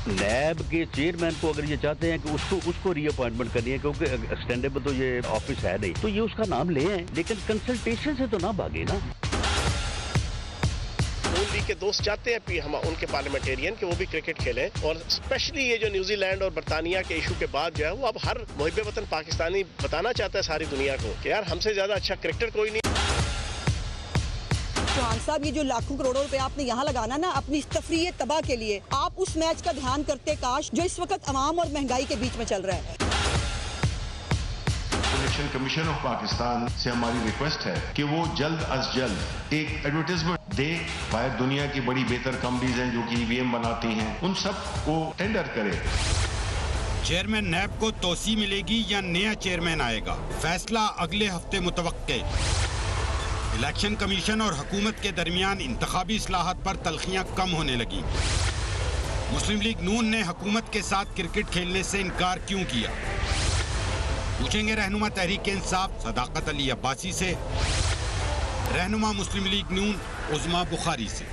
NAB کے chairman کو اگر یہ چاہتے ہیں کہ اس کو ری اپوائنٹمنٹ کرنی ہے کیونکہ ایکسٹینڈیبل تو یہ آفس ہے نہیں تو یہ اس کا نام لے ہیں لیکن کنسلٹیشن سے تو نہ بھاگے نا. کے دوست چاہتے ہیں ہم ان کے پارلیمنٹیرین کہ وہ بھی کرکٹ کھیلیں اور اسپیشلی یہ جو نیوزی لینڈ اور برطانیہ کے ایشو کے بعد جو ہے وہ اب ہر محب وطن پاکستانی بتانا چاہتا ہے ساری دنیا کو کہ یار ہم سے زیادہ اچھا کرکٹر کوئی نہیں. چوہان صاحب یہ جو لاکھوں کروڑوں روپے آپ نے یہاں لگانا نا اپنی تفریح تباہ کے لیے آپ اس میچ کا دھیان کرتے کاش جو اس وقت عوام اور مہنگائی کے بیچ میں چل رہا ہے. الیکشن کمیشن آف پاکستان سے ہماری ریکویسٹ ہے کہ وہ جلد از جلد ایک ایڈورٹائزمنٹ دے. باہر دنیا کی بڑی بہتر کمپنیز ہیں جو کہ EVM بناتی ہیں ان سب کو ٹینڈر کرے. چیئرمین نیب کو توسیع ملے گی یا نیا چیئرمین آئے گا فیصلہ اگلے ہفتے متوقع. الیکشن کمیشن اور حکومت کے درمیان انتخابی اصلاحات پر تلخیاں کم ہونے لگیں. مسلم لیگ نون نے حکومت کے ساتھ کرکٹ کھیلنے سے انکار کیوں کیا؟ پوچھیں گے رہنما تحریک انصاف صداقت علی عباسی سے، رہنما مسلم لیگ نون عظما بخاری سے.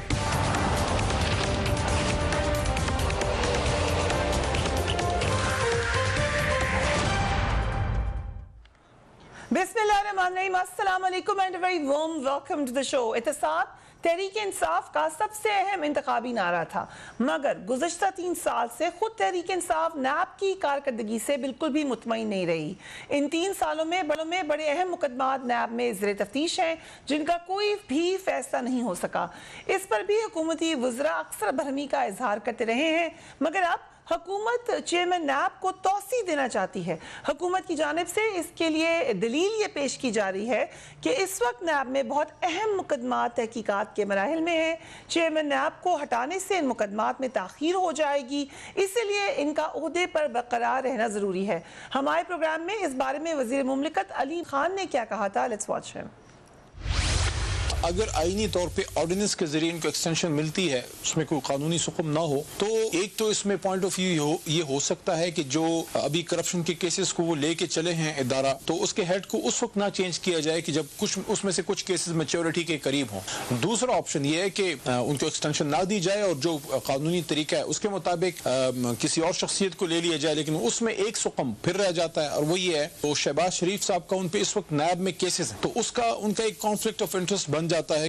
بسم اللہ الرحمن الرحیم. السلام علیکم and very warm welcome to the show. احتساب تحریک انصاف کا سب سے اہم انتخابی نعرہ تھا مگر گزشتہ 3 سال سے خود تحریک انصاف نیب کی کارکردگی سے بالکل بھی مطمئن نہیں رہی. ان 3 سالوں میں بڑے اہم مقدمات نیب میں زیر تفتیش ہیں جن کا کوئی بھی فیصلہ نہیں ہو سکا. اس پر بھی حکومتی وزراء اکثر برہمی کا اظہار کرتے رہے ہیں مگر اب حکومت چیئرمین نیب کو توسیع دینا چاہتی ہے. حکومت کی جانب سے اس کے لیے دلیل یہ پیش کی جا رہی ہے کہ اس وقت نیب میں بہت اہم مقدمات تحقیقات کے مراحل میں ہیں. چیئرمین نیب کو ہٹانے سے ان مقدمات میں تاخیر ہو جائے گی اسی لیے ان کا عہدے پر برقرار رہنا ضروری ہے. ہمارے پروگرام میں اس بارے میں وزیر مملکت علی خان نے کیا کہا تھا، لیٹس واچ ہم. اگر آئینی طور پہ آرڈیننس کے ذریعے ان کو ایکسٹینشن ملتی ہے اس میں کوئی قانونی سقم نہ ہو تو ایک تو اس میں پوائنٹ آف ویو یہ ہو سکتا ہے کہ جو ابھی کرپشن کے کیسز کو وہ لے کے چلے ہیں ادارہ تو اس کے ہیڈ کو اس وقت نہ چینج کیا جائے کہ جب کچھ اس میں سے کچھ کیسز میچورٹی کے قریب ہوں. دوسرا آپشن یہ ہے کہ ان کو ایکسٹینشن نہ دی جائے اور جو قانونی طریقہ ہے اس کے مطابق کسی اور شخصیت کو لے لیا جائے لیکن اس میں ایک سقم پھر رہ جاتا ہے اور وہ یہ ہے تو شہباز شریف صاحب کا ان پہ اس وقت نیب میں کیسز ہیں تو اس کا ان کا ایک کانفلکٹ آف انٹرسٹ بن جاتا ہے.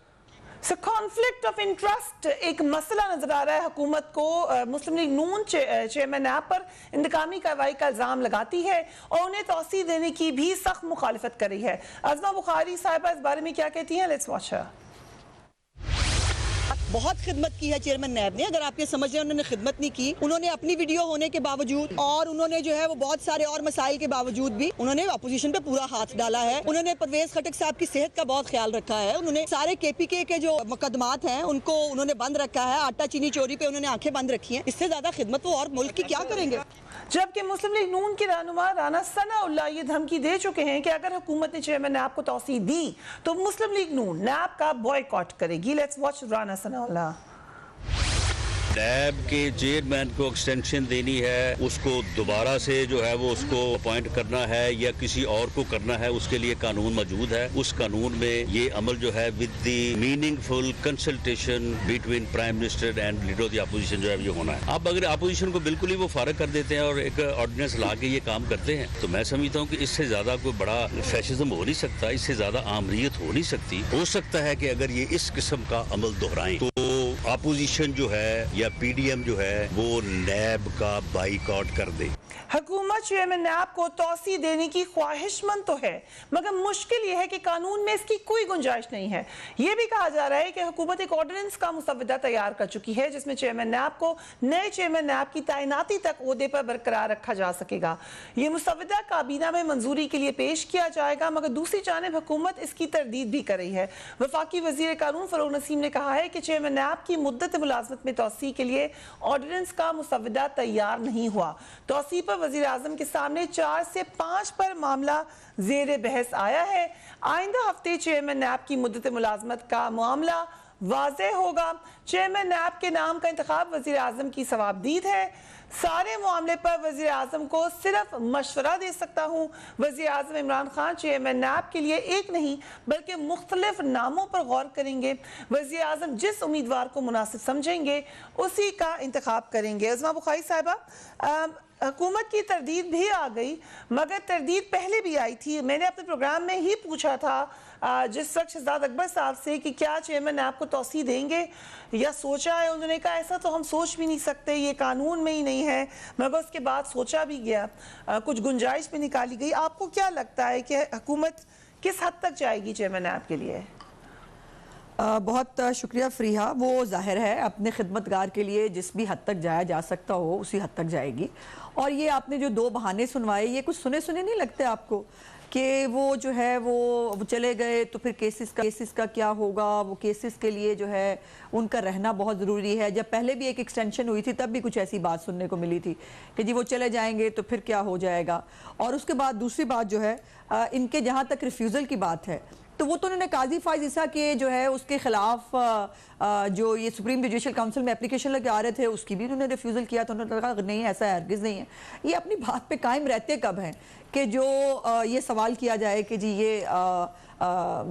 کانفلکٹ آف انٹرسٹ ایک مسئلہ نظر آ رہا ہے. حکومت کو مسلم لیگ نون چیئرمین نیب پر انتقامی کارروائی کا الزام لگاتی ہے اور انہیں توسیع دینے کی بھی سخت مخالفت کر رہی ہے. عظما بخاری صاحبہ اس بارے میں کیا کہتی ہیں، لیٹس واچ. بہت خدمت کی ہے چیئرمین نیب نے. اگر آپ یہ سمجھ رہے ہیں انہوں نے خدمت نہیں کی، انہوں نے اپنی ویڈیو ہونے کے باوجود اور انہوں نے جو ہے وہ بہت سارے اور مسائل کے باوجود بھی انہوں نے اپوزیشن پہ پورا ہاتھ ڈالا ہے. انہوں نے پرویز خٹک صاحب کی صحت کا بہت خیال رکھا ہے. انہوں نے سارے KPK کے جو مقدمات ہیں ان کو انہوں نے بند رکھا ہے. آٹا چینی چوری پہ انہوں نے آنکھیں بند رکھی ہیں. اس سے زیادہ خدمت وہ اور ملک کی کیا کریں گے. جبکہ مسلم لیگ نون کے رہنما رانا ثناء اللہ یہ دھمکی دے چکے ہیں کہ اگر حکومت نے چیئرمین نیب کو توسیع دی تو مسلم لیگ نون نیب کا بوائیکاٹ کرے گی. Let's watch Rana Sana Allah. NAB کے چیئرمین کو ایکسٹینشن دینی ہے، اس کو دوبارہ سے جو ہے وہ اس کو اپوائنٹ کرنا ہے یا کسی اور کو کرنا ہے، اس کے لیے قانون موجود ہے. اس قانون میں یہ عمل جو ہے with the meaningful consultation between prime minister and leader of the opposition جو ہے یہ ہونا ہے. اب اگر اپوزیشن کو بالکل ہی وہ فارغ کر دیتے ہیں اور ایک آرڈیننس لا کے یہ کام کرتے ہیں تو میں سمجھتا ہوں کہ اس سے زیادہ کوئی بڑا فیشزم ہو نہیں سکتا، اس سے زیادہ آمریت ہو نہیں سکتی. ہو سکتا ہے کہ اگر یہ اس قسم کا عمل دہرائیں تو اپوزیشن جو ہے یا PDM جو ہے وہ نیب کا بائیکاٹ کر دے. حکومت چیئرمین نیب کو توسیع دینے کی خواہش مند تو ہے مگر مشکل یہ ہے کہ قانون میں اس کی کوئی گنجائش نہیں ہے. یہ بھی کہا جا رہا ہے کہ حکومت ایک آرڈیننس کا مسودہ تیار کر چکی ہے جس میں چیئرمین نیب کو نئے چیئرمین نیب کی تعیناتی تک عہدے پر برقرار رکھا جا سکے گا. یہ مسودہ کابینہ میں منظوری کے لیے پیش کیا جائے گا مگر دوسری جانب حکومت اس کی تردید بھی کر رہی ہے. وفاقی وزیر قانون فروغ نسیم نے کہا ہے کہ چیئرمین نیب کی مدت ملازمت میں توسیع کے لیے آرڈیننس کا مسودہ تیار نہیں ہوا. توسیع پر وزیر اعظم کے سامنے 4 سے 5 پر معاملہ زیر بحث آیا ہے. آئندہ ہفتے چیئرمین نیب کی مدت ملازمت کا معاملہ واضح ہوگا۔ چیئرمین نیب کے نام کا انتخاب وزیر اعظم کی ثوابدید ہے۔ سارے معاملے پر وزیر اعظم کو صرف مشورہ دے سکتا ہوں۔ وزیر اعظم عمران خان چیئرمین نیب کے لیے ایک نہیں بلکہ مختلف ناموں پر غور کریں گے۔ وزیر اعظم جس امیدوار کو مناسب سمجھیں گے اسی کا انتخاب کریں گے۔ عظمیٰ بخاری صاحبہ، حکومت کی تردید بھی آ گئی، مگر تردید پہلے بھی آئی تھی۔ میں نے اپنے پروگرام میں ہی پوچھا تھا جس وقت شہزاد اکبر صاحب سے کہ کیا چیئرمین نیب کو توسیع دیں گے یا سوچا ہے؟ انہوں نے کہا ایسا تو ہم سوچ بھی نہیں سکتے، یہ قانون میں ہی نہیں ہے، مگر اس کے بعد سوچا بھی گیا، کچھ گنجائش بھی نکالی گئی۔ آپ کو کیا لگتا ہے کہ حکومت کس حد تک جائے گی چیئرمین نیب کے لیے؟ بہت شکریہ فریحہ۔ وہ ظاہر ہے اپنے خدمتگار کے لیے جس بھی حد تک جایا جا سکتا ہو اسی حد تک جائے گی۔ اور یہ آپ نے جو 2 بہانے سنوائے یہ کچھ سنے نہیں لگتے آپ کو کہ وہ جو ہے وہ چلے گئے تو پھر کیسز کا کیا ہوگا؟ وہ کیسز کے لیے جو ہے ان کا رہنا بہت ضروری ہے۔ جب پہلے بھی ایک ایکسٹینشن ہوئی تھی تب بھی کچھ ایسی بات سننے کو ملی تھی کہ جی وہ چلے جائیں گے تو پھر کیا ہو جائے گا۔ اور اس کے بعد دوسری بات جو ہے ان کے جہاں تک ریفیوزل کی بات ہے تو وہ تو انہوں نے قاضی فائز عیسیٰ کے جو ہے اس کے خلاف جو یہ سپریم جوڈیشل کاؤنسل میں اپلیکیشن لگے آ رہے تھے اس کی بھی انہوں نے ریفیوزل کیا، تو انہوں نے کہا نہیں ایسا ہرگز نہیں ہے۔ یہ اپنی بات پہ قائم رہتے کب ہیں کہ جو یہ سوال کیا جائے کہ جی یہ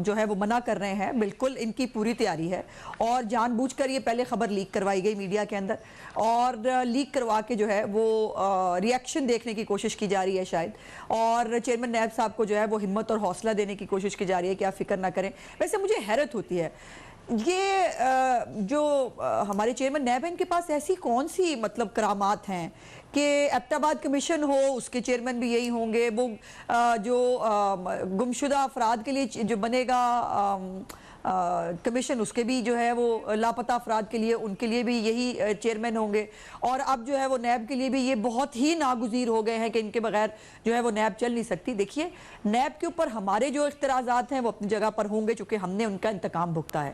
جو ہے وہ منع کر رہے ہیں؟ بالکل ان کی پوری تیاری ہے اور جان بوجھ کر یہ پہلے خبر لیک کروائی گئی میڈیا کے اندر اور لیک کروا کے جو ہے وہ ری ایکشن دیکھنے کی کوشش کی جا رہی ہے شاید، اور چیئرمین نیب صاحب کو جو ہے وہ ہمت اور حوصلہ دینے کی کوشش کی جا رہی ہے کہ آپ فکر نہ کریں۔ ویسے مجھے حیرت ہوتی ہے یہ جو ہمارے چیئرمین نیب ہیں ان کے پاس ایسی کون سی مطلب کرامات ہیں کہ ایبٹ آباد کمیشن ہو اس کے چیئرمین بھی یہی ہوں گے، وہ جو گمشدہ افراد کے لیے جو بنے گا کمیشن اس کے بھی جو ہے وہ لاپتہ افراد کے لیے ان کے لیے بھی یہی چیئرمین ہوں گے، اور اب جو ہے وہ نیب کے لیے بھی یہ بہت ہی ناگزیر ہو گئے ہیں کہ ان کے بغیر جو ہے وہ نیب چل نہیں سکتی۔ دیکھیے نیب کے اوپر ہمارے جو اختراضات ہیں وہ اپنی جگہ پر ہوں گے چونکہ ہم نے ان کا انتقام بھگتا ہے،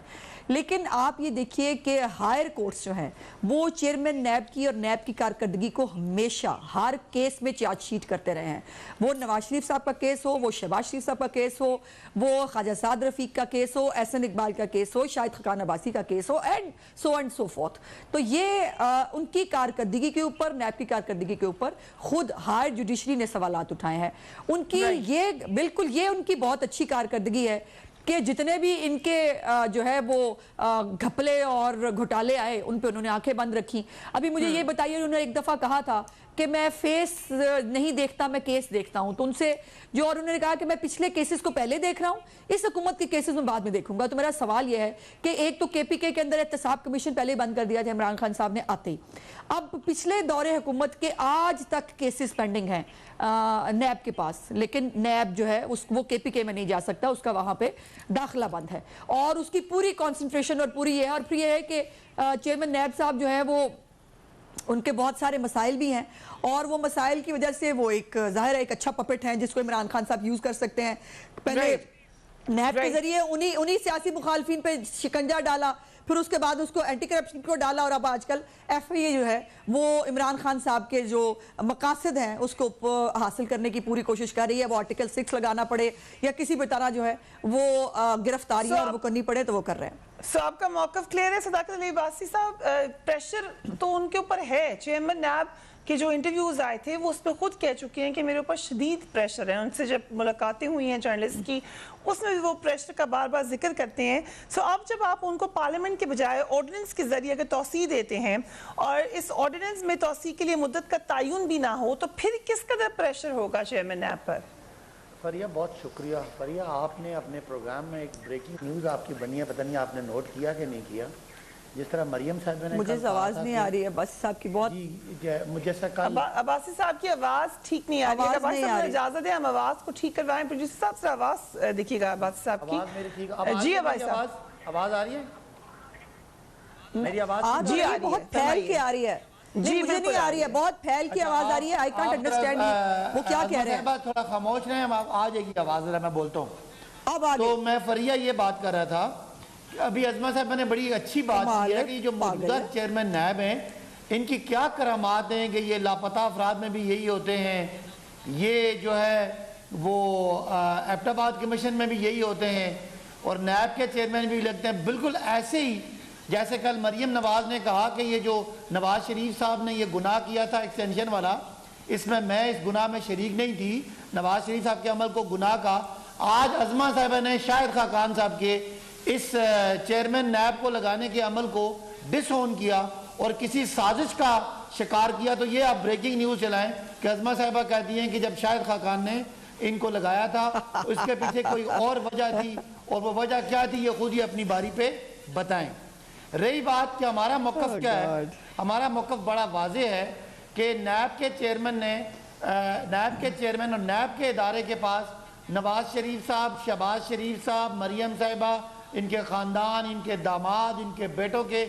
لیکن آپ یہ دیکھیے کہ ہائر کورٹس جو ہیں وہ چیئرمین نیب کی اور نیب کی کارکردگی کو ہمیشہ ہر کیس میں چارج شیٹ کرتے رہے ہیں، وہ نواز شریف صاحب کا کیس ہو، وہ شہباز شریف صاحب کا کیس ہو، وہ خواجہ سعد رفیق کا کیس ہو، احسن اقبال کا کیس ہو، شاہد خاقان عباسی کا case who, and so forth. تو یہ ان کی کارکردگی کے اوپر، نیب کی کارکردگی کے اوپر خود ہائر جوڈیشری نے سوالات اٹھائے ہیں۔ ان کی یہ بالکل یہ ان کی بہت اچھی کارکردگی ہے کہ جتنے بھی ان کے جو ہے وہ گھپلے اور گھوٹالے آئے ان پہ انہوں نے آنکھیں بند رکھی۔ ابھی مجھے یہ بتائیے، انہوں نے ایک دفعہ کہا تھا کہ میں فیس نہیں دیکھتا، میں کیس دیکھتا ہوں، تو ان سے جو اور انہوں نے کہا کہ میں پچھلے کیسز کو پہلے دیکھ رہا ہوں، اس حکومت کے کیسز میں بعد میں دیکھوں گا۔ تو میرا سوال یہ ہے کہ ایک تو کے پی کے اندر احتساب کمیشن پہلے بند کر دیا تھا عمران خان صاحب نے آتے ہی، اب پچھلے دور حکومت کے آج تک کیسز پینڈنگ ہیں نیب کے پاس، لیکن نیب جو ہے وہ کے پی کے میں نہیں جا سکتا، اس کا وہاں پہ داخلہ بند ہے اور اس کی پوری کانسنٹریشن اور پوری یہ ہے، اور پھر یہ ہے کہ چیئرمین نیب صاحب جو ہے وہ ان کے بہت سارے مسائل بھی ہیں اور وہ مسائل کی وجہ سے وہ ایک ظاہر ہے ایک اچھا پپٹ ہیں جس کو عمران خان صاحب یوز کر سکتے ہیں۔ پہلے نیب کے ذریعے انہی سیاسی مخالفین پہ شکنجہ ڈالا، پھر اس کے بعد اس کو اینٹی کرپشن کو ڈالا، اور اب آج کل ایف آئی اے جو ہے وہ عمران خان صاحب کے جو مقاصد ہیں اس کو حاصل کرنے کی پوری کوشش کر رہی ہے۔ وہ آرٹیکل 6 لگانا پڑے یا کسی بھی طرح جو ہے وہ گرفتاریاں اور وہ کرنی پڑے تو وہ کر رہے ہیں۔ آپ کا موقف کلیئر ہے صداقت علی عباسی صاحب؟ پریشر تو ان کے اوپر ہے، چیئرمین نیب کے جو انٹرویوز آئے تھے وہ اس پہ خود کہہ چکے ہیں کہ میرے اوپر شدید پریشر ہے، ان سے جب ملاقاتیں ہوئی ہیں جرنلسٹ کی اس میں بھی وہ پریشر کا بار بار ذکر کرتے ہیں۔ اب جب آپ ان کو پارلیمنٹ کے بجائے آرڈیننس کے ذریعے اگر توسیع دیتے ہیں اور اس آرڈیننس میں توسیع کے لیے مدت کا تعین بھی نہ ہو تو پھر کس قدر پریشر ہوگا چیئرمین نیب پر؟ فریہ بہت شکریہ۔ فریہ آپ نے اپنے پروگرام میں ایک بریکنگ نیوز آپ کی بنی ہے، پتہ نہیں آپ نے نوٹ کیا کہ نہیں کیا، جس طرح مریم صاحب نے مجھے آواز نہیں آ رہی ہے عباسی صاحب کی بہت، جیسا کل عباسی صاحب کی آواز ٹھیک نہیں آ رہی ہے، عباسی صاحب اجازت ہے ہم آواز کو ٹھیک کروائیں، پروڈیوسر صاحب سے آواز دیکھیے گا عباسی صاحب کی۔ آواز میری ٹھیک جی عباسی صاحب آواز آ رہی ہے؟ میری آواز جی بہت پھیل کے آ رہی ہے، جی مجھے نہیں آ رہی ہے، بہت پھیل کی آواز آ رہی ہے، آئی کانٹ انڈرسٹینڈ وہ کیا کہہ رہے ہیں۔ تھوڑا خاموش رہے ہیں، آ جائے گی آواز ذرا میں بولتا ہوں۔ اب آگے تو میں فریہ یہ بات کر رہا تھا کہ ابھی عظمہ صاحبہ نے بڑی اچھی بات کی ہے کہ جو موجودہ چیئرمین نیب ہیں ان کی کیا کرامات ہیں کہ یہ لاپتہ افراد میں بھی یہی ہوتے ہیں، یہ جو ہے وہ ایبٹ آباد کمیشن میں بھی یہی ہوتے ہیں، اور نیب کے چیئرمین بھی لگتے ہیں بالکل ایسے ہی جیسے کل مریم نواز نے کہا کہ یہ جو نواز شریف صاحب نے یہ گناہ کیا تھا ایکسٹینشن والا، اس میں اس گناہ میں شریک نہیں تھی، نواز شریف صاحب کے عمل کو گناہ کا. آج عظمہ صاحبہ نے شاہد خاقان صاحب کے اس چیئرمین نیب کو لگانے کے عمل کو ڈس اون کیا اور کسی سازش کا شکار کیا. تو یہ آپ بریکنگ نیوز چلائیں کہ عظمہ صاحبہ کہتی ہیں کہ جب شاہد خاقان نے ان کو لگایا تھا اس کے پیچھے کوئی اور وجہ تھی، اور وہ وجہ کیا تھی یہ خود ہی اپنی باری پہ بتائیں. رہی بات کہ ہمارا موقف کیا ہے، ہمارا موقف بڑا واضح ہے کہ نیب کے چیئرمین اور نیب کے ادارے کے پاس نواز شریف صاحب، شہباز شریف صاحب، مریم صاحبہ، ان کے خاندان، ان کے داماد، ان کے بیٹوں کے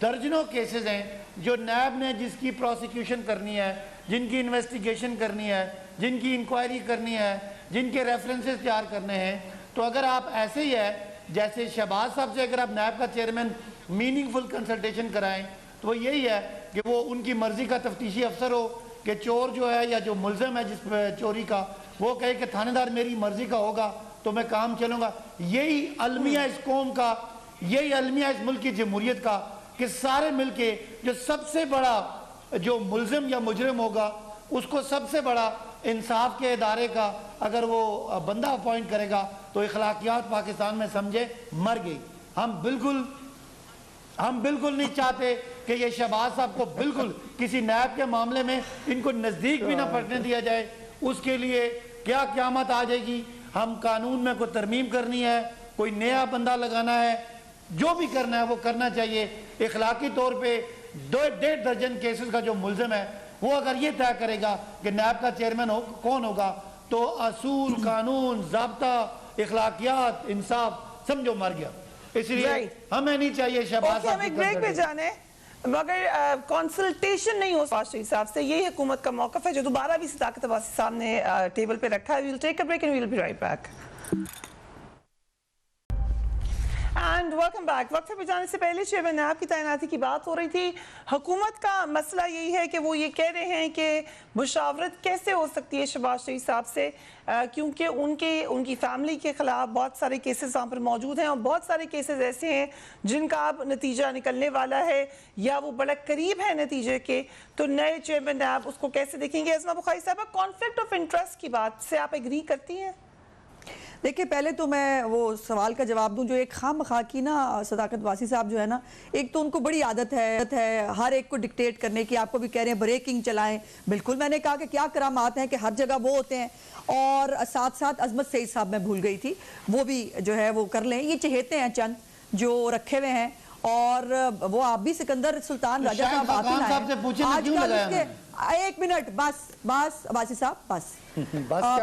درجنوں کیسز ہیں جو نیب نے جس کی پروسیکیوشن کرنی ہے، جن کی انویسٹیگیشن کرنی ہے، جن کی انکوائری کرنی ہے، جن کے ریفرنسز تیار کرنے ہیں. تو اگر آپ ایسے ہی ہے جیسے شہباز صاحب سے اگر آپ نیب کا چیئرمین میننگ فل کنسلٹیشن کرائیں تو وہ یہی ہے کہ وہ ان کی مرضی کا تفتیشی افسر ہو کہ چور جو ہے یا جو ملزم ہے جس چوری کا وہ کہے کہ تھانے دار میری مرضی کا ہوگا تو میں کام چلوں گا. یہی المیہ اس قوم کا، یہی المیہ اس ملک کی جمہوریت کا کہ سارے مل کے جو سب سے بڑا جو ملزم یا مجرم ہوگا اس کو سب سے بڑا انصاف کے ادارے کا اگر وہ بندہ اپوائنٹ کرے گا تو اخلاقیات پاکستان میں سمجھے مر گئی. ہم بالکل نہیں چاہتے کہ یہ شہباز صاحب کو بالکل کسی نیب کے معاملے میں ان کو نزدیک بھی نہ پڑنے دیا جائے. اس کے لیے کیا قیامت آ جائے گی. ہم قانون میں کوئی ترمیم کرنی ہے، کوئی نیا بندہ لگانا ہے، جو بھی کرنا ہے وہ کرنا چاہیے. اخلاقی طور پہ 1.5 درجن کیسز کا جو ملزم ہے وہ اگر یہ طے کرے گا کہ نیب کا چیئرمین کون ہوگا تو اصول، قانون، ضابطہ، اخلاقیات، انصاف سمجھو مر گیا. اس لیے ہمیں نہیں چاہیے شہباز صاحب ایک بریک پہ جانے مگر کنسلٹیشن نہیں ہو نواز شریف صاحب سے. یہی حکومت کا موقف ہے جو دوبارہ بھی صداقت عباسی صاحب نے ٹیبل پہ رکھا ہے. we'll take a break and we'll be right back. And welcome back. وقت پہ جانے سے پہلے چیئرمین نیب کی تعیناتی کی بات ہو رہی تھی. حکومت کا مسئلہ یہی ہے کہ وہ یہ کہہ رہے ہیں کہ مشاورت کیسے ہو سکتی ہے شہباز شریف صاحب سے، کیونکہ ان کی فیملی کے خلاف بہت سارے کیسز وہاں پر موجود ہیں اور بہت سارے کیسز ایسے ہیں جن کا اب نتیجہ نکلنے والا ہے یا وہ بڑا قریب ہے نتیجے کے. تو نئے چیئرمین نیب اس کو کیسے دیکھیں گے؟ عظمہ بخاری صاحبہ، کانفلکٹ آف انٹرسٹ کی بات سے آپ ایگری کرتی ہیں؟ دیکھیں پہلے تو میں وہ سوال کا جواب دوں جو ایک خام خواہ کی نا صداقت عباسی صاحب جو ہے نا، ایک تو ان کو بڑی عادت ہے ہر ایک کو ڈکٹیٹ کرنے کی. آپ کو بھی کہہ رہے ہیں بریکنگ چلائیں، بالکل میں نے کہا کہ کیا کرامات ہیں کہ ہر جگہ وہ ہوتے ہیں. اور ساتھ ساتھ عظمت سعید صاحب میں بھول گئی تھی، وہ بھی جو ہے وہ کر لیں. یہ چہیتے ہیں چند جو رکھے ہوئے ہیں اور وہ آپ بھی سکندر سلطان راجہ کا بات لائیں. ایک منٹ بس عباسی صاحب بس.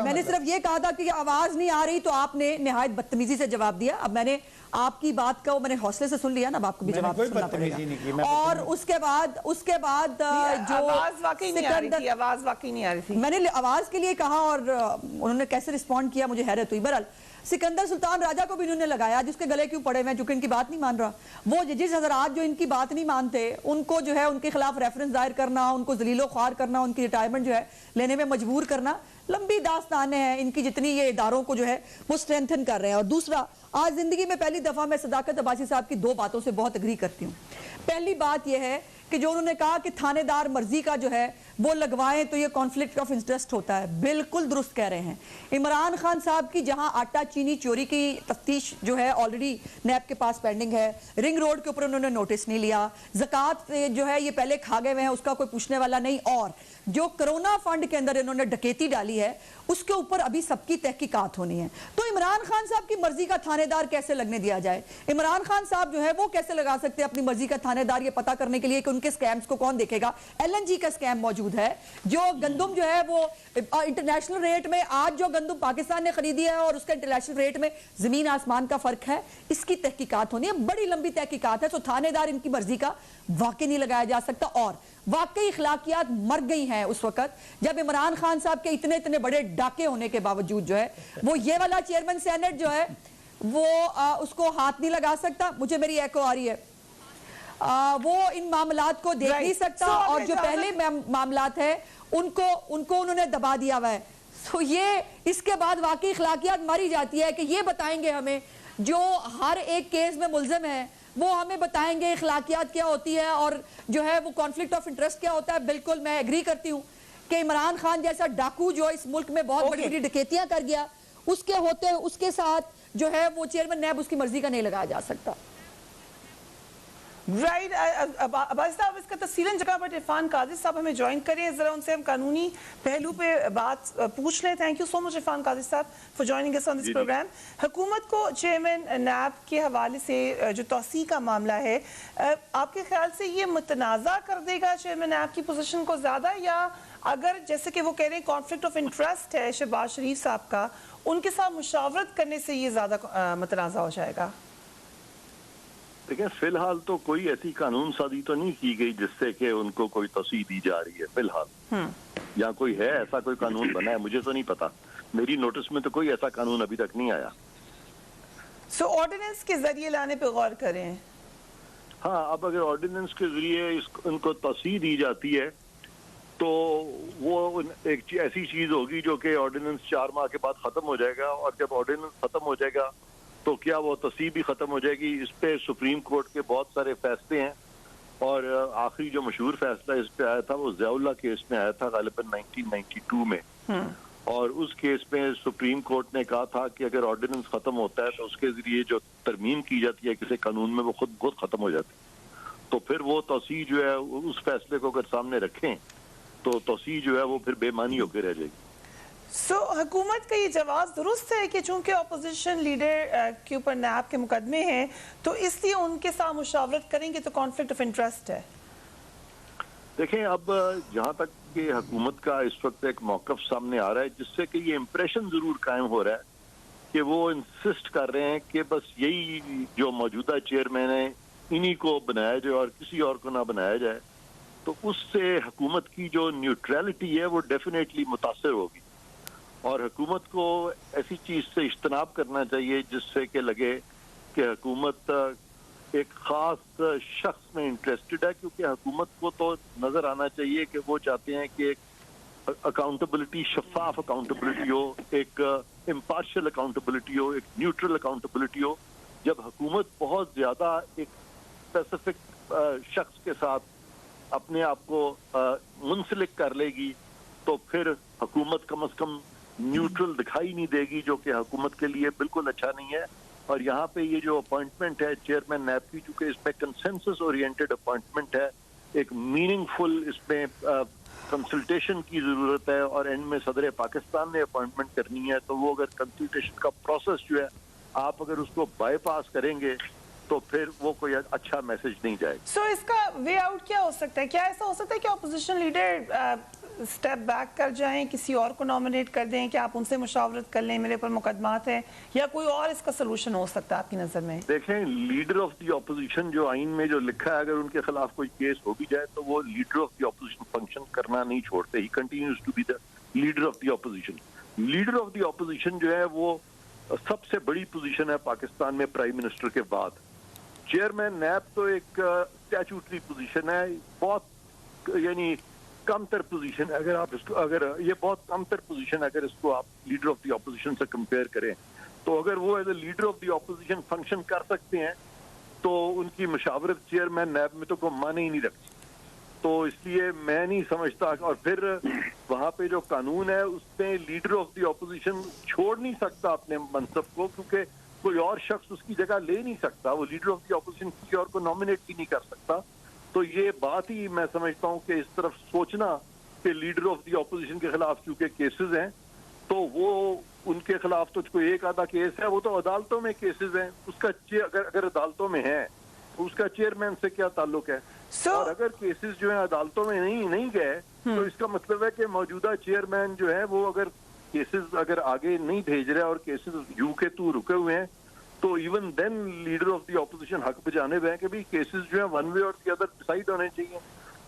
میں نے صرف یہ کہا تھا کہ آواز نہیں آ رہی تو آپ نے نہایت بدتمیزی سے جواب دیا. اب میں نے آپ کی بات کا میں نے حوصلے سے سن لیا نا، اب آپ کو بھی جواب سننا پڑے گا. اور اس کے بعد جو آواز واقعی نہیں آ رہی تھی، میں نے آواز کے لیے کہا اور انہوں نے کیسے رسپونڈ کیا مجھے حیرت ہوئی. بہرحال سکندر سلطان راجہ کو بھی انہوں نے لگایا جس کے گلے کیوں پڑے ہوئے ہیں جو کہ ان کی بات نہیں مان رہا. وہ جس حضرات جو ان کی بات نہیں مانتے ان کو جو ہے ان کے خلاف ریفرنس دائر کرنا، ان کو ذلیل و خوار کرنا، ان کی ریٹائرمنٹ جو ہے لینے میں مجبور کرنا، لمبی داستانیں ہیں ان کی جتنی یہ اداروں کو جو ہے وہ اسٹرینتھن کر رہے ہیں. اور دوسرا، آج زندگی میں پہلی دفعہ میں صداقت عباسی صاحب کی 2 باتوں سے بہت اگری کرتی ہوں. پہلی بات یہ ہے کہ جو انہوں نے کہا کہ تھانے دار مرضی کا جو ہے وہ لگوائیں تو یہ کانفلکٹ آف انٹرسٹ ہوتا ہے. بالکل درست کہہ رہے ہیں. عمران خان صاحب کی جہاں آٹا چینی چوری کی تفتیش جو ہے آلریڈی نیب کے پاس پینڈنگ ہے، رنگ روڈ کے اوپر انہوں نے نوٹس نہیں لیا، زکوٰۃ جو ہے یہ پہلے کھا گئے ہوئے ہیں اس کا کوئی پوچھنے والا نہیں، اور جو کرونا فنڈ کے اندر انہوں نے ڈکیتی ڈالی ہے اس کے اوپر ابھی سب کی تحقیقات ہونی ہے. تو عمران خان صاحب کی مرضی کا تھانے دار کیسے لگنے دیا جائے؟ عمران خان صاحب جو ہے وہ کیسے لگا سکتے ہیں اپنی مرضی کا تھانے دار یہ پتا کرنے کے لیے کہ ان کے سکیمز کو کون دیکھے گا؟ LNG کا سکیم موجود ہے، جو گندم جو ہے وہ انٹرنیشنل ریٹ میں آج جو گندم پاکستان نے خریدی ہے اور اس کا انٹرنیشنل ریٹ میں زمین آسمان کا فرق ہے، اس کی تحقیقات ہونی ہے، بڑی لمبی تحقیقات ہے. تو تھانے دار ان کی مرضی کا واقعی نہیں لگایا جا سکتا. اور واقعی اخلاقیات مر گئی ہیں اس وقت جب عمران خان صاحب کے اتنے بڑے ڈاکے ہونے کے باوجود جو ہے وہ یہ والا چیئرمین سینٹ جو ہے وہ اس کو ہاتھ نہیں لگا سکتا. مجھے میری ایکو آ رہی ہے، وہ ان معاملات کو دیکھ نہیں سکتا اور جو پہلے معاملات ہیں ان کو انہوں نے دبا دیا ہوا ہے. تو یہ اس کے بعد واقعی اخلاقیات ماری جاتی ہے کہ یہ بتائیں گے ہمیں جو ہر ایک کیس میں ملزم ہے وہ ہمیں بتائیں گے اخلاقیات کیا ہوتی ہے اور جو ہے وہ کانفلکٹ آف انٹرسٹ کیا ہوتا ہے. بالکل میں ایگری کرتی ہوں کہ عمران خان جیسا ڈاکو جو اس ملک میں بہت بڑی بڑی ڈکیتیاں کر گیا, اس کے ہوتے اس کے ساتھ جو ہے وہ چیئرمین نیب اس کی مرضی کا نہیں لگایا جا سکتا. رائٹ, عباس صاحب اس کا تفصیلاً جگہ پر عرفان قاضی صاحب ہمیں جوائن کریں, ذرا ان سے ہم قانونی پہلو پہ بات پوچھ لیں. Thank you so much Irfan Qazi صاحب for joining us on this programme. حکومت کو چیئرمین نیب کے حوالے سے جو توسیع کا معاملہ ہے, آپ کے خیال سے یہ متنازع کر دے گا چیئرمین نیب کی پوزیشن کو زیادہ, یا اگر جیسے کہ وہ کہہ رہے ہیں کانفلکٹ آف انٹرسٹ ہے شہباز شریف صاحب کا, ان کے ساتھ مشاورت کرنے سے یہ زیادہ متنازع ہو جائے گا؟ دیکھیں فی الحال تو کوئی ایسی قانون سازی تو نہیں کی گئی جس سے کہ ان کو کوئی توسیع دی جا رہی ہے فی الحال. یا کوئی ہے ایسا کوئی قانون بنا ہے مجھے تو نہیں پتا, میری نوٹس میں تو کوئی ایسا قانون ابھی تک نہیں آیا. سو آرڈیننس کے ذریعے لانے پہ غور کریں. ہاں, اب اگر آرڈیننس کے ذریعے ان کو توسیع دی جاتی ہے تو وہ ایک ایسی چیز ہوگی جو کہ آرڈیننس 4 ماہ کے بعد ختم ہو جائے گا, اور جب آرڈیننس ختم ہو جائے گا تو کیا وہ توسیع بھی ختم ہو جائے گی. اس پہ سپریم کورٹ کے بہت سارے فیصلے ہیں, اور آخری جو مشہور فیصلہ اس پہ آیا تھا وہ ضیاء اللہ کیس میں آیا تھا غالباً 1992 میں, اور اس کیس میں سپریم کورٹ نے کہا تھا کہ اگر آرڈیننس ختم ہوتا ہے تو اس کے ذریعے جو ترمیم کی جاتی ہے کسی قانون میں وہ خود ختم ہو جاتی ہے. تو پھر وہ توسیع جو ہے اس فیصلے کو اگر سامنے رکھیں تو توسیع جو ہے وہ پھر بے معنی ہو کے رہ جائے گی. سو حکومت کا یہ جواز درست ہے کہ چونکہ اپوزیشن لیڈر کے اوپر نیب کے مقدمے ہیں تو اس لیے ان کے ساتھ مشاورت کریں گے تو کانفلکٹ آف انٹرسٹ ہے؟ دیکھیں اب جہاں تک کہ حکومت کا اس وقت ایک موقف سامنے آ رہا ہے جس سے کہ یہ امپریشن ضرور قائم ہو رہا ہے کہ وہ انسسٹ کر رہے ہیں کہ بس یہی جو موجودہ چیئرمین ہے انہی کو بنایا جائے اور کسی اور کو نہ بنایا جائے, تو اس سے حکومت کی جو نیوٹرلٹی ہے وہ ڈیفینیٹلی متاثر ہوگی. اور حکومت کو ایسی چیز سے اجتناب کرنا چاہیے جس سے کہ لگے کہ حکومت ایک خاص شخص میں انٹرسٹڈ ہے, کیونکہ حکومت کو تو نظر آنا چاہیے کہ وہ چاہتے ہیں کہ ایک اکاؤنٹیبلٹی, شفاف اکاؤنٹیبلٹی ہو, ایک امپارشل اکاؤنٹیبلٹی ہو, ایک نیوٹرل اکاؤنٹیبلٹی ہو. جب حکومت بہت زیادہ ایک اسپیسیفک شخص کے ساتھ اپنے آپ کو منسلک کر لے گی تو پھر حکومت کم از کم نیوٹرل دکھائی نہیں دے گی, جو کہ حکومت کے لیے بالکل اچھا نہیں ہے. اور یہاں پہ یہ جو اپوائنٹمنٹ ہے چیئرمین نیب کی, چونکہ اس میں کنسنسس اورینٹڈ اپوائنٹمنٹ ہے, ایک میننگ فل اس میں کنسلٹیشن کی ضرورت ہے, اور اینڈ میں صدر پاکستان نے اپوائنٹمنٹ کرنی ہے. تو وہ اگر کنسلٹیشن کا پروسیس جو ہے آپ اگر اس کو بائی پاس کریں گے تو پھر وہ کوئی اچھا میسج نہیں جائے گا. سو اس کا وے آؤٹ کیا ہو سکتا ہے؟ کیا ایسا ہو سکتا ہے کہ اپوزیشن لیڈر اسٹیپ بیک کر جائیں, کسی اور کو نامنیٹ کر دیں کہ آپ ان سے مشاورت کر لیں, میرے اوپر مقدمات ہیں, یا کوئی اور اس کا سلوشن ہو سکتا ہے آپ کی نظر میں؟ دیکھیں لیڈر آف دی اپوزیشن جو آئین میں جو لکھا ہے, اگر ان کے خلاف کوئی کیس ہو بھی جائے تو وہ leader of the opposition function کرنا نہیں چھوڑتے. ہی continues to be the leader of the opposition. Leader of the opposition جو ہے وہ سب سے بڑی پوزیشن ہے پاکستان میں پرائم منسٹر کے بعد. چیئرمین نیب تو ایک اسٹیچوٹری پوزیشن ہے, بہت یعنی کم تر پوزیشن ہے. اگر آپ اس کو اگر یہ بہت کم تر پوزیشن ہے اگر اس کو آپ لیڈر آف دی اپوزیشن سے کمپیئر کریں, تو اگر وہ as a leader of the opposition function کر سکتے ہیں تو ان کی مشاورت چیئرمین نیب میں تو کوئی معنی ہی نہیں رکھتی. تو اس لیے میں نہیں سمجھتا. اور پھر وہاں پہ جو قانون ہے اس میں لیڈر آف دی اپوزیشن چھوڑ نہیں سکتا اپنے منصب کو, کیونکہ کوئی اور شخص اس کی جگہ لے نہیں سکتا. وہ لیڈر آف دی اپوزیشن کسی اور کو نامنیٹ بھی نہیں کر سکتا. تو یہ بات ہی میں سمجھتا ہوں کہ اس طرف سوچنا کہ لیڈر آف دی اپوزیشن کے خلاف چونکہ کیسز ہیں تو وہ ان کے خلاف تو کوئی ایک آدھا کیس ہے, وہ تو عدالتوں میں کیسز ہیں. اس کا اگر عدالتوں میں ہے تو اس کا چیئرمین سے کیا تعلق ہے؟ اور اگر کیسز جو ہیں عدالتوں میں نہیں گئے تو اس کا مطلب ہے کہ موجودہ چیئرمین جو ہے وہ اگر کیسز اگر آگے نہیں بھیج رہے اور کیسز یو کے تو رکے ہوئے ہیں تو even then leader of the opposition حق بجانب ہے کہ بھی کیسز جو ہیں ون وے اور دی ادر ڈیسائیڈ ہونے چاہیے.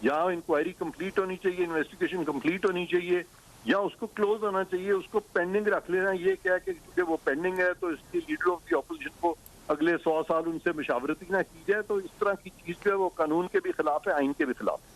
یا انکوائری کمپلیٹ ہونی چاہیے, انویسٹیگیشن کمپلیٹ ہونی چاہیے, یا اس کو کلوز ہونا چاہیے, اس کو پینڈنگ رکھ لینا. یہ کیا کہ کیونکہ وہ پینڈنگ ہے تو اس کی لیڈر آف دی اپوزیشن کو اگلے 100 سال ان سے مشاورت ہی نہ کی جائے. تو اس طرح کی چیز جو ہے وہ قانون کے بھی خلاف ہے, آئین کے بھی خلاف ہے.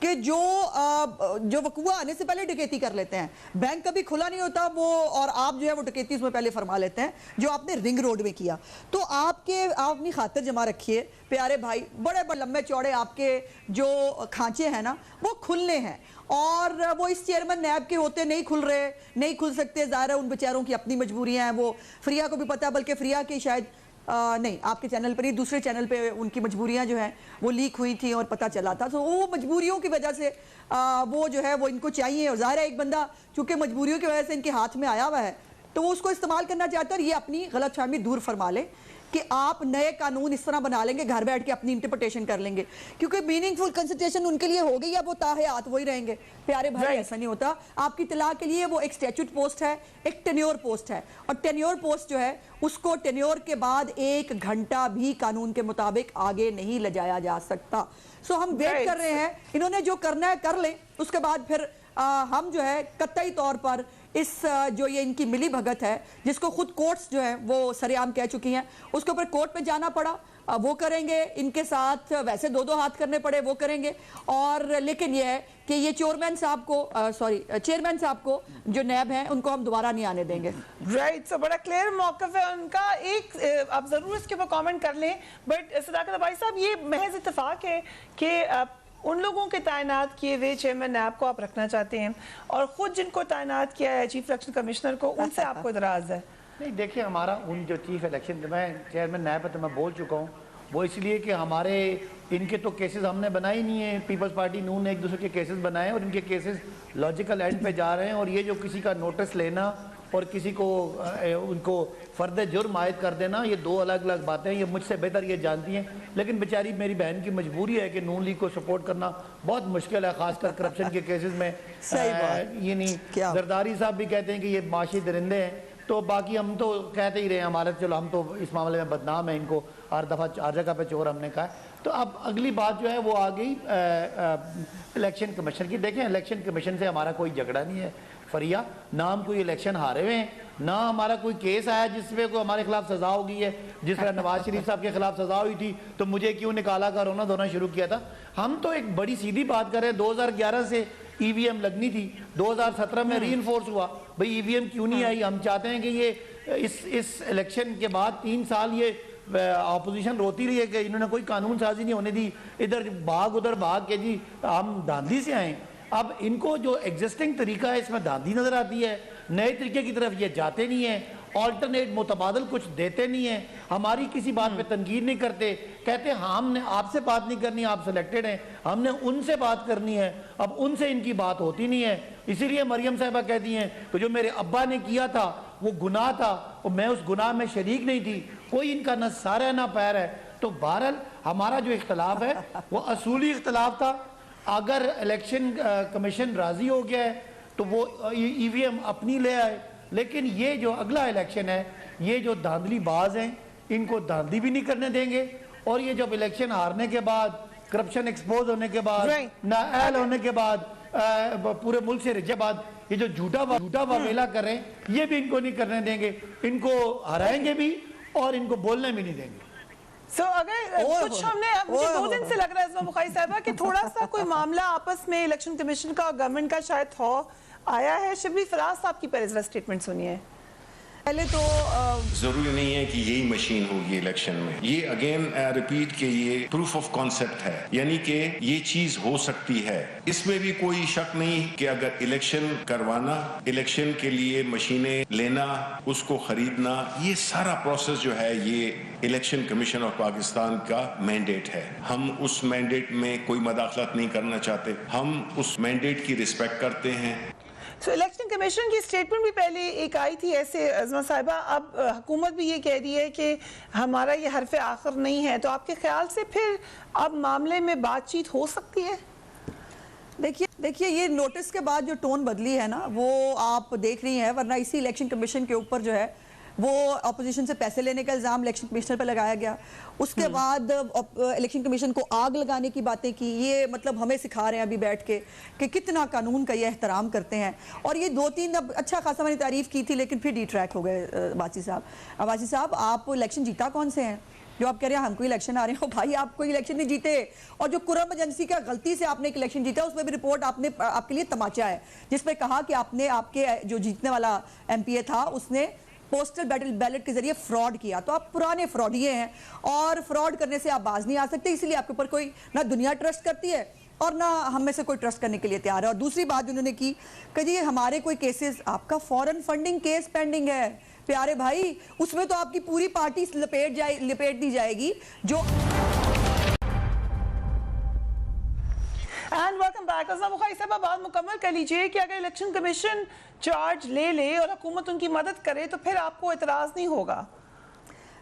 کہ جو وقوع آنے سے پہلے ڈکیتی کر لیتے ہیں, بینک کبھی کھلا نہیں ہوتا وہ, اور آپ جو ہے وہ ڈکیتی اس میں پہلے فرما لیتے ہیں, جو آپ نے رنگ روڈ میں کیا. تو آپ اپنی خاطر جمع رکھیے پیارے بھائی, بڑے بڑے لمبے چوڑے آپ کے جو کھانچے ہیں نا وہ کھلنے ہیں, اور وہ اس چیئرمین نیب کے ہوتے نہیں کھل رہے, نہیں کھل سکتے. ظاہر ہے ان بیچاروں کی اپنی مجبوریاں ہیں, وہ فریہ کو بھی پتہ ہے, بلکہ فریہ کی شاید نہیں آپ کے چینل پر ہی, دوسرے چینل پہ ان کی مجبوریاں جو ہیں وہ لیک ہوئی تھیں اور پتہ چلا تھا. تو وہ مجبوریوں کی وجہ سے وہ جو ہے وہ ان کو چاہیے, اور ظاہر ہے ایک بندہ چونکہ مجبوریوں کی وجہ سے ان کے ہاتھ میں آیا ہوا ہے تو وہ اس کو استعمال کرنا چاہتا ہے, اور یہ اپنی غلط فہمی دور فرما لے کہ آپ نئے قانون اس طرح بنا لیں گے, گھر بیٹھ کے اپنی انٹرپریٹیشن کر لیں گے, کیونکہ میننگ فل کنسلٹیشن ان کے لیے ہو گئی ہے, وہ تاحیات وہی رہیں گے. پیارے بھائی ایسا نہیں ہوتا. آپ کی اطلاع کے لیے وہ ایک اسٹیچوٹ پوسٹ ہے, ایک ٹینیور پوسٹ ہے, اور ٹینیور پوسٹ جو ہے اس کو ٹینیور کے بعد 1 گھنٹہ بھی قانون کے مطابق آگے نہیں لے جایا جا سکتا. سو ہم ویٹ کر رہے ہیں, انہوں نے جو کرنا ہے کر لیں, اس کے بعد پھر ہم جو ہے قطعی طور پر اس جو یہ ان کی ملی بھگت ہے, جس کو خود کورٹس جو ہیں وہ سریعام کہہ چکی ہیں, اس کے اوپر کورٹ پہ جانا پڑا, وہ کریں گے. ان کے ساتھ ویسے 2 ہاتھ کرنے پڑے, وہ کریں گے. اور لیکن یہ ہے کہ یہ چیئرمین صاحب کو جو نیب ہیں ان کو ہم دوبارہ نہیں آنے دیں گے. رائٹ, سو بڑا کلیئر موقف ہے ان کا. ایک آپ ضرور اس کے اوپر کامنٹ کر لیں, بٹ صداقت بھائی صاحب یہ محض اتفاق ہے کہ ان لوگوں کے تعینات کیے ہوئے چیئرمین نیب کو آپ رکھنا چاہتے ہیں, اور خود جن کو تعینات کیا ہے چیف الیکشن کمشنر کو, ان سے آپ کو اعتراض ہے؟ نہیں دیکھیں, ہمارا ان جو چیف الیکشن میں چیئرمین نیب ہے تو میں بول چکا ہوں, وہ اس لیے کہ ہمارے ان کے تو کیسز ہم نے بنائے نہیں ہیں, پیپلز پارٹی نون نے ایک دوسرے کے کیسز بنائے, اور ان کے کیسز لاجیکل اینڈ پہ جا رہے ہیں. اور یہ جو کسی کا نوٹس لینا اور کسی کو ان کو فرد جرم عائد کر دینا, یہ 2 الگ الگ باتیں ہیں. یہ مجھ سے بہتر یہ جانتی ہیں, لیکن بیچاری میری بہن کی مجبوری ہے کہ نون لیگ کو سپورٹ کرنا بہت مشکل ہے, خاص کر کرپشن کے کیسز میں. یہ نہیں, زرداری صاحب بھی کہتے ہیں کہ یہ معاشی درندے ہیں, تو باقی ہم تو کہتے ہی رہے ہیں ہمارے, چلو ہم تو اس معاملے میں بدنام ہیں, ان کو ہر دفعہ ہر جگہ پہ چور ہم نے کہا ہے. تو اب اگلی بات جو ہے وہ آ گئی الیکشن کمیشن کی. دیکھیں الیکشن کمیشن سے ہمارا کوئی جھگڑا نہیں ہے فریہ, نہ ہم کوئی الیکشن ہارے ہوئے ہیں, نہ ہمارا کوئی کیس آیا جس پہ کوئی ہمارے خلاف سزا ہو گئی ہے. جس طرح نواز شریف صاحب کے خلاف سزا ہوئی تھی تو مجھے کیوں نکالا کا رونا دھونا شروع کیا تھا. ہم تو ایک بڑی سیدھی بات کر رہے ہیں, 2011 سے ای وی ایم لگنی تھی, 2017 میں ری انفورس ہوا, بھئی ای وی ایم کیوں نہیں آئی. ہم چاہتے ہیں کہ یہ اس الیکشن کے بعد 3 سال یہ اپوزیشن روتی رہی ہے کہ انہوں نے کوئی قانون سازی نہیں ہونے دی, ادھر بھاگ ادھر بھاگ کے جی ہم دھاندلی سے آئیں. اب ان کو جو ایگزسٹنگ طریقہ ہے اس میں دھاندلی نظر آتی ہے, نئے طریقے کی طرف یہ جاتے نہیں ہیں, آلٹرنیٹ متبادل کچھ دیتے نہیں ہیں, ہماری کسی بات پہ تنقید نہیں کرتے, کہتے ہیں ہم نے آپ سے بات نہیں کرنی, آپ سلیکٹڈ ہیں, ہم نے ان سے بات کرنی ہے. اب ان سے ان کی بات ہوتی نہیں ہے, اسی لیے مریم صاحبہ کہتی ہیں کہ جو میرے ابا نے کیا تھا وہ گناہ تھا, اور میں اس گناہ میں شریک نہیں تھی, کوئی ان کا نہ سر ہے نہ پیر ہے. تو بہرحال ہمارا جو اختلاف ہے وہ اصولی اختلاف تھا. اگر الیکشن کمیشن راضی ہو گیا ہے تو وہ ای وی ایم اپنی لے آئے, لیکن یہ جو اگلا الیکشن ہے یہ جو دھاندلی باز ہیں ان کو دھاندلی بھی نہیں کرنے دیں گے. اور یہ جب الیکشن ہارنے کے بعد, کرپشن ایکسپوز ہونے کے بعد, نااہل ہونے کے بعد, پورے ملک سے رجے بعد یہ جو جھوٹا واویلا کر رہے ہیں یہ بھی ان کو نہیں کرنے دیں گے. ان کو ہرائیں گے بھی اور ان کو بولنے بھی نہیں دیں گے. سو اگر کچھ ہم نے مجھے 2 دن سے لگ رہا ہے اسما بخاری صاحبہ کہ تھوڑا سا کوئی معاملہ آپس میں الیکشن کمیشن کا اور گورنمنٹ کا شاید آیا ہے. شبلی فراز صاحب کی پہلے ذرا سٹیٹمنٹ سنیے. پہلے تو ضروری نہیں ہے کہ یہی مشین ہوگی الیکشن میں. یہ اگین ریپیٹ کہ یہ پروف آف کانسیپٹ ہے, یعنی کہ یہ چیز ہو سکتی ہے. اس میں بھی کوئی شک نہیں کہ اگر الیکشن کروانا, الیکشن کے لیے مشینیں لینا, اس کو خریدنا, یہ سارا پروسیس جو ہے یہ الیکشن کمیشن آف پاکستان کا مینڈیٹ ہے. ہم اس مینڈیٹ میں کوئی مداخلت نہیں کرنا چاہتے, ہم اس مینڈیٹ کی رسپیکٹ کرتے ہیں. سو الیکشن کمیشن کی سٹیٹمنٹ بھی پہلے ایک آئی تھی ایسے عظمہ صاحبہ, اب حکومت بھی یہ کہہ رہی ہے کہ ہمارا یہ حرف آخر نہیں ہے. تو آپ کے خیال سے پھر اب معاملے میں بات چیت ہو سکتی ہے؟ دیکھیے یہ نوٹس کے بعد جو ٹون بدلی ہے نا وہ آپ دیکھ رہی ہیں, ورنہ اسی الیکشن کمیشن کے اوپر جو ہے وہ اپوزیشن سے پیسے لینے کا الزام الیکشن کمیشنر پہ لگایا گیا. اس کے بعد الیکشن کمیشن کو آگ لگانے کی باتیں کی. یہ مطلب ہمیں سکھا رہے ہیں ابھی بیٹھ کے کہ کتنا قانون کا یہ احترام کرتے ہیں. اور یہ 2-3 اب اچھا خاصا میں نے تعریف کی تھی لیکن پھر ڈی ٹریک ہو گئے. باچی صاحب آپ الیکشن جیتا کون سے ہیں؟ جو آپ کہہ رہے ہیں ہم کوئی الیکشن آ رہے ہیں، بھائی آپ کوئی الیکشن نہیں جیتے، اور جو کرم ایجنسی کا غلطی سے آپ نے ایک الیکشن جیتا اس میں بھی رپورٹ آپ کے لیے تماچا ہے، جس پہ کہا کہ آپ کے جو جیتنے والا ایم پی اے تھا اس نے پوسٹل بیلٹ کے ذریعے فراڈ کیا، تو آپ پرانے فراڈیے ہیں اور فراڈ کرنے سے آپ باز نہیں آ سکتے، اسی لیے آپ کے اوپر کوئی نہ دنیا ٹرسٹ کرتی ہے اور نہ ہم میں سے کوئی ٹرسٹ کرنے کے لیے تیار ہے۔ اور دوسری بات جو انہوں نے کی کہ جی ہمارے کوئی کیسز، آپ کا فورن فنڈنگ کیس پینڈنگ ہے پیارے بھائی، اس میں تو آپ کی پوری پارٹی لپیٹ دی جائے گی جو اینڈ ویلکم بیک۔ ازما بخاری صاحب بات مکمل کر لیجئے کہ اگر الیکشن کمیشن چارج لے لے اور حکومت ان کی مدد کرے تو پھر آپ کو اعتراض نہیں ہوگا؟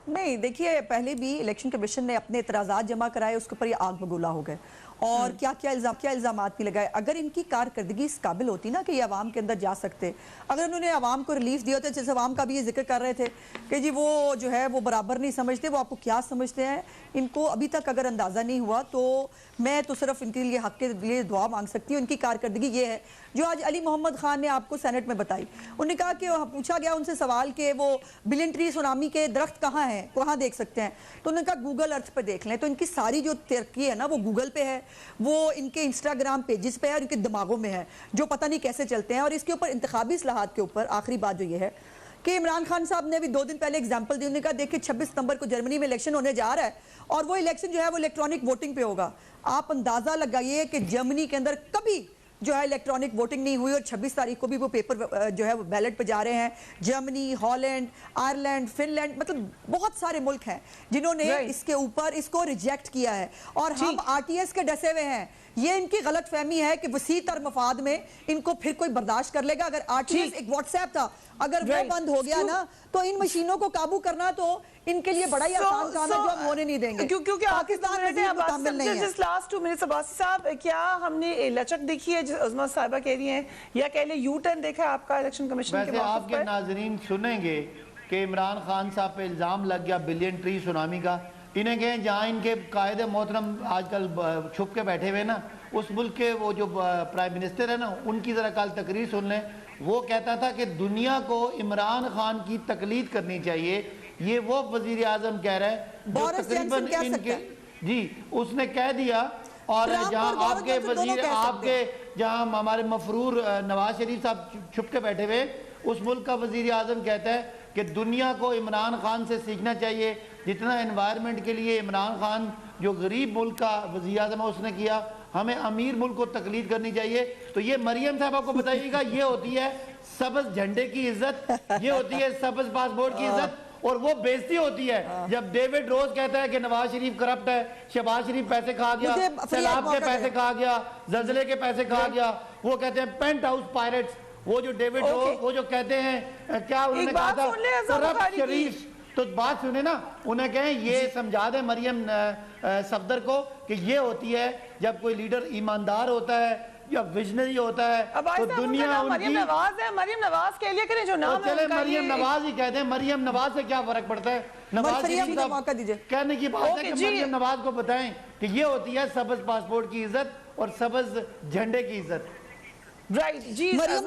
نہیں، دیکھیے پہلے بھی الیکشن کمیشن نے اپنے اعتراضات جمع کرائے، اس کے اوپر یہ آگ بگولا ہو گئے اور کیا الزامات نہیں لگائے۔ اگر ان کی کارکردگی اس قابل ہوتی نا کہ یہ عوام کے اندر جا سکتے، اگر انہوں نے عوام کو ریلیف دیا ہوتا، جیسے عوام کا بھی یہ ذکر کر رہے تھے کہ جی وہ جو ہے وہ برابر نہیں سمجھتے، وہ آپ کو کیا سمجھتے ہیں، ان کو ابھی تک اگر اندازہ نہیں ہوا تو میں تو صرف ان کے لیے حق کے لیے دعا مانگ سکتی ہوں۔ ان کی کارکردگی یہ ہے جو آج علی محمد خان نے آپ کو سینٹ میں بتائی، انہوں نے کہا کہ پوچھا گیا ان سے سوال کہ وہ بلین ٹری سونامی کے درخت کہاں ہیں، کہاں دیکھ سکتے ہیں، تو انہوں نے کہا گوگل ارتھ پہ دیکھ لیں۔ تو ان کی ساری جو ترقی ہے نا وہ گوگل پہ ہے، وہ ان کے انسٹاگرام پیجز پہ ہے اور ان کے دماغوں میں ہے، جو پتہ نہیں کیسے چلتے ہیں۔ اور اس کے اوپر انتخابی اصلاحات کے اوپر آخری بات جو یہ ہے کہ عمران خان صاحب نے بھی 2 دن پہلے اگزامپل دی، انہوں نے کہا دیکھیں 26 ستمبر کو جرمنی میں الیکشن ہونے جا رہا ہے اور وہ الیکشن جو ہے وہ الیکٹرانک ووٹنگ پہ ہوگا۔ آپ اندازہ لگائیے کہ جرمنی کے اندر کبھی جو ہے الیکٹرانک ووٹنگ نہیں ہوئی اور 26 تاریخ کو بھی وہ پیپر جو ہے وہ بیلٹ پہ جا رہے ہیں۔ Germany, Holland, Ireland, Finland, مطلب بہت سارے ملک ہیں جنہوں نے اس کے اوپر اس کو ریجیکٹ کیا ہے اور ہم آر ٹی ایس کے ڈسے ہوئے ہیں۔ یہ ان کی غلط فہمی ہے کہ وسیع تر مفاد میں ان کو پھر کوئی برداشت کر لے گا۔ اگر آر ٹی ایس ایک واٹس ایپ تھا، اگر وہ بند ہو گیا نا تو ان مشینوں کو قابو کرنا تو ان کے لیے بڑا ہی آسان کام ہے جو ہم ہونے نہیں دیں گے، کیونکہ پاکستان مکمل نہیں ہے۔ لاسٹ 2 منٹس عباسی صاحب، کیا ہم نے لچک دیکھی ہے جس عظمت صاحبہ کہہ رہی ہیں، یا کہہ لیں یو ٹرن دیکھا ہے آپ کا الیکشن کمیشن کے ویسے موقف آپ کے پر؟ ناظرین سنیں گے کہ عمران خان صاحب پہ الزام لگ گیا بلین ٹری سونامی کا۔ انہیں کہیں جہاں ان کے قائد محترم آج کل چھپ کے بیٹھے ہوئے نا، اس ملک کے وہ جو پرائم منسٹر ہے نا، ان کی ذرا کل تقریر سن لیں۔ وہ کہتا تھا کہ دنیا کو عمران خان کی تقلید کرنی چاہیے، یہ وہ وزیر اعظم کہہ رہا ہے جو تقریباً ان کے جی اس نے کہہ دیا۔ اور جہاں آپ کے وزیر جہاں ہمارے مفرور نواز شریف صاحب چھپ کے بیٹھے ہوئے، اس ملک کا وزیر اعظم کہتا ہے کہ دنیا کو عمران خان سے سیکھنا چاہیے، جتنا انوائرمنٹ کے لیے عمران خان جو غریب ملک کا وزیر اعظم ہے اس نے کیا، ہمیں امیر ملک کو تقلید کرنی چاہیے۔ تو یہ مریم صاحبہ کو بتائیے گا، یہ ہوتی ہے سبز جھنڈے کی عزت، یہ ہوتی ہے سبز پاسپورٹ کی عزت، اور وہ بےزتی ہوتی ہے جب ڈیوڈ روز کہتا ہے کہ نواز شریف کرپٹ ہے، شہباز شریف پیسے کھا گیا، سیلاب کے پیسے کھا گیا، زلزلے کے پیسے کھا گیا، وہ کہتے ہیں پینٹ ہاؤس پائرٹس، وہ جو ڈیوڈ روز وہ جو کہتے ہیں کیا انہوں نے کہا تھا کرپٹ شریف۔ تو بات سنیں نا، انہیں کہیں یہ سمجھا دیں مریم صفدر کو کہ یہ ہوتی ہے جب کوئی لیڈر ایماندار ہوتا ہے یا ویژنری ہوتا ہے تو دنیا ان کی۔ مریم نواز کہہ لیا کریں جو نام ہے چلے مریم نواز ہی کہہ دیں، مریم نواز سے کیا فرق پڑتا ہے؟ نواز شریف صاحب کہنے کی بات ہے کہ مریم نواز کو بتائیں کہ یہ ہوتی ہے سبز پاسپورٹ کی عزت اور سبز جھنڈے کی عزت۔ مریم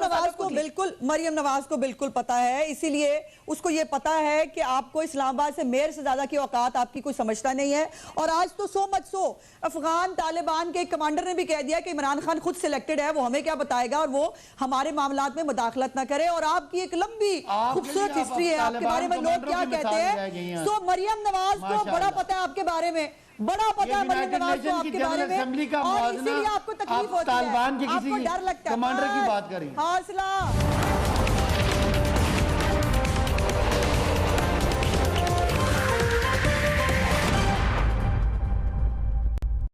نواز کو بالکل پتا ہے، اسی لیے اس کو یہ پتا ہے کہ آپ کو اسلام آباد سے میئر سے زیادہ کی اوقات آپ کی کوئی سمجھتا نہیں ہے۔ اور آج تو سو افغان طالبان کے کمانڈر نے بھی کہہ دیا کہ عمران خان خود سلیکٹڈ ہے، وہ ہمیں کیا بتائے گا اور وہ ہمارے معاملات میں مداخلت نہ کرے۔ اور آپ کی ایک لمبی خوبصورت ہسٹری ہے آپ کے بارے میں، لوگ کیا کہتے ہیں۔ سو مریم نواز کو بڑا پتا ہے آپ کے بارے میں، بڑا پتا ہے مریم نواز کو آپ کے بارے میں، اور اسی لیے آپ کو تکلیف ہوتی ہے، آپ کو ڈر لگتا ہے۔ کمانڈر کی بات کری حوصلہ